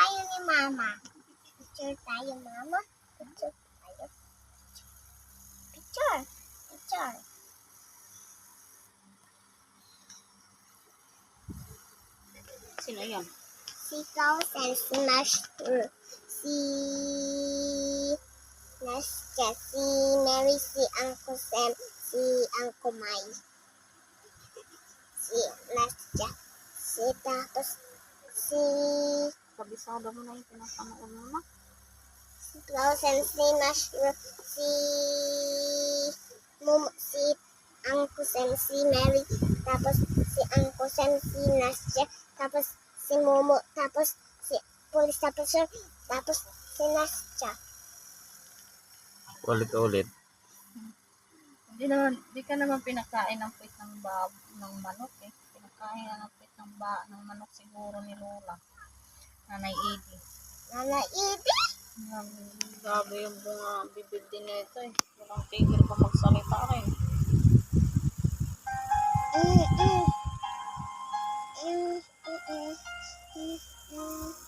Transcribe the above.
tayo ni Mama. Picture tayo, Mama. Picture tayo. Picture. Picture. Sino yan? Si Frozen, si Mushroom, si Nastya, si Mary, si Uncle Sam, si Uncle Mai, si Nastya, tapos si Kabisado mo na yung pinapanood mo na. Frozen, si Mushroom, si Momo, si Uncle Sam, si Mary, tapos si Uncle Sam, si Nastya, tapos si Momo, tapos si Police Officer, tapos si Nastya. Ulit-ulit. Di ka naman pinakain ng puwit ng manok eh. Pinakain ng puwit ng manok siguro ni Lola. Nanay Edie. Nanay Edie? Grabe yung bunga bibig din nito eh. Walang tigil pa magsalita rin. Mm, mm. Mm, mm, mm, mm.